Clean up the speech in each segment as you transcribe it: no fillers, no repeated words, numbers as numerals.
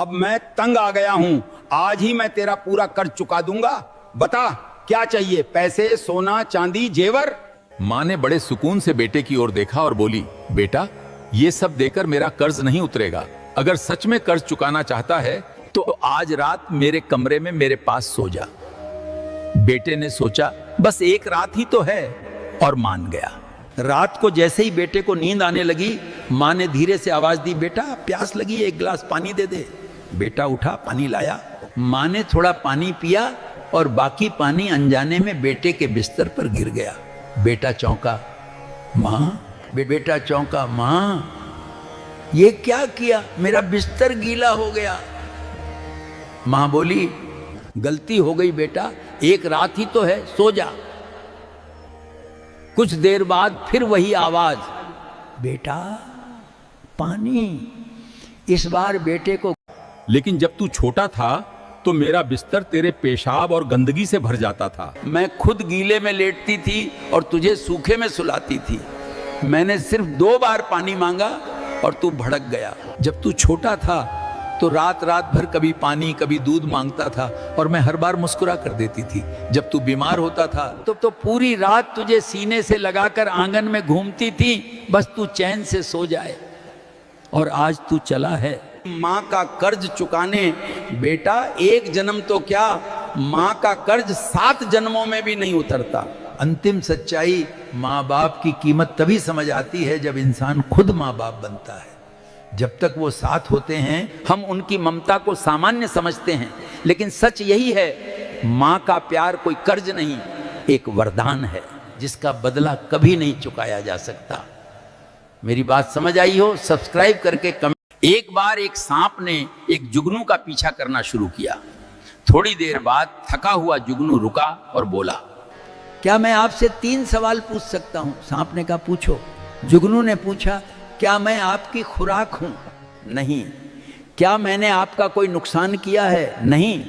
अब मैं तंग आ गया हूं, आज ही मैं तेरा पूरा कर्ज चुका दूंगा। बता क्या चाहिए, पैसे, सोना, चांदी, जेवर? माँ ने बड़े सुकून से बेटे की ओर देखा और बोली, बेटा ये सब देकर मेरा कर्ज नहीं उतरेगा। अगर सच में कर्ज चुकाना चाहता है तो आज रात मेरे कमरे में मेरे पास सो जा। बेटे ने सोचा बस एक रात ही तो है और मान गया। रात को जैसे ही बेटे को नींद आने लगी, माँ ने धीरे से आवाज दी, बेटा प्यास लगी है, एक गिलास पानी दे दे। बेटा उठा, पानी लाया। माँ ने थोड़ा पानी पिया और बाकी पानी अनजाने में बेटे के बिस्तर पर गिर गया। बेटा चौंका, माँ, बेटा चौंका, माँ ये क्या किया, मेरा बिस्तर गीला हो गया। माँ बोली, गलती हो गई बेटा, एक रात ही तो है, सो जा। कुछ देर बाद फिर वही आवाज, बेटा पानी। इस बार बेटे को, लेकिन जब तू छोटा था तो मेरा बिस्तर तेरे पेशाब और गंदगी से भर जाता था। मैं खुद गीले में लेटती थी और तुझे सूखे में सुलाती थी। मैंने सिर्फ 2 बार पानी मांगा और तू भड़क गया। जब तू छोटा था तो रात रात भर कभी पानी कभी दूध मांगता था और मैं हर बार मुस्कुरा कर देती थी। जब तू बीमार होता था तो पूरी रात तुझे सीने से लगाकर आंगन में घूमती थी, बस तू चैन से सो जाए। और आज तू चला है माँ का कर्ज चुकाने। बेटा एक जन्म तो क्या, माँ का कर्ज 7 जन्मों में भी नहीं उतरता। अंतिम सच्चाई, माँ बाप की कीमत तभी समझ आती है जब इंसान खुद माँ बाप बनता है। जब तक वो साथ होते हैं हम उनकी ममता को सामान्य समझते हैं, लेकिन सच यही है, माँ का प्यार कोई कर्ज नहीं, एक वरदान है जिसका बदला कभी नहीं चुकाया जा सकता। मेरी बात समझ आई हो? सब्सक्राइब करके कमेंट। एक बार एक सांप ने एक जुगनू का पीछा करना शुरू किया। थोड़ी देर बाद थका हुआ जुगनू रुका और बोला, क्या मैं आपसे 3 सवाल पूछ सकता हूं? सांप ने कहा, पूछो। जुगनू ने पूछा, क्या मैं आपकी खुराक हूं? नहीं। क्या मैंने आपका कोई नुकसान किया है? नहीं।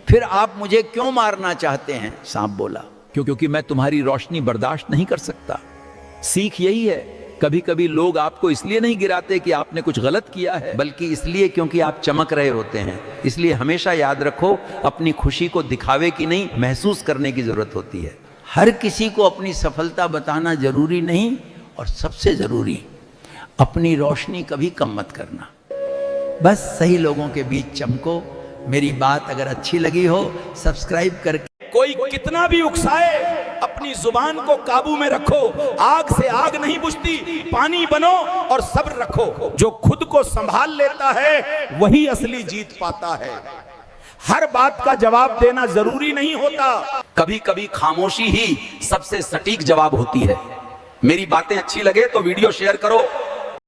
फिर आप मुझे क्यों मारना चाहते हैं? सांप बोला, क्योंकि मैं तुम्हारी रोशनी बर्दाश्त नहीं कर सकता। सीख यही है, कभी कभी लोग आपको इसलिए नहीं गिराते कि आपने कुछ गलत किया है, बल्कि इसलिए क्योंकि आप चमक रहे होते हैं। इसलिए हमेशा याद रखो, अपनी खुशी को दिखावे की नहीं, महसूस करने की जरूरत होती है। हर किसी को अपनी सफलता बताना जरूरी नहीं, और सबसे जरूरी, अपनी रोशनी कभी कम मत करना। बस सही लोगों के बीच चमको। मेरी बात अगर अच्छी लगी हो, सब्सक्राइब करके। कोई कितना भी उकसाए, अपनी जुबान को काबू में रखो। आग से आग नहीं बुझती, पानी बनो और सब्र रखो। जो खुद को संभाल लेता है वही असली जीत पाता है। हर बात का जवाब देना जरूरी नहीं होता, कभी कभी खामोशी ही सबसे सटीक जवाब होती है। मेरी बातें अच्छी लगे तो वीडियो शेयर करो,